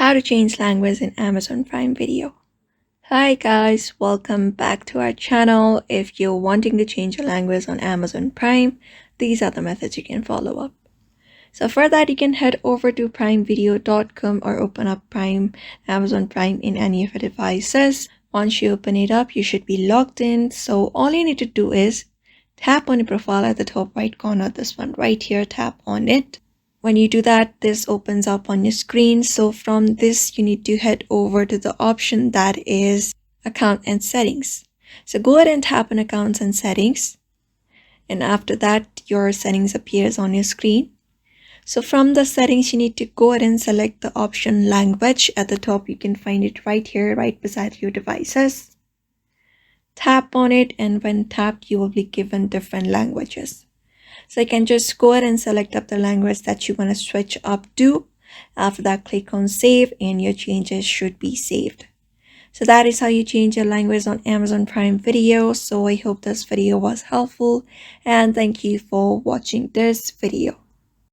How to change language in Amazon Prime Video. Hi guys, welcome back to our channel. If you're wanting to change your language on Amazon Prime, these are the methods you can follow up. So for that, you can head over to primevideo.com or open up Amazon Prime in any of your devices. Once you open it up, you should be logged in. So all you need to do is tap on your profile at the top right corner, this one right here, tap on it. When you do that, this opens up on your screen. So from this, you need to head over to the option that is account and settings. So go ahead and tap on accounts and settings. And after that, your settings appears on your screen. So from the settings, you need to go ahead and select the option language at the top. You can find it right here, right beside your devices. Tap on it, and when tapped, you will be given different languages. So you can just go ahead and select up the language that you want to switch up to. After that, click on save and your changes should be saved. So that is how you change your language on Amazon Prime Video. So I hope this video was helpful and thank you for watching this video.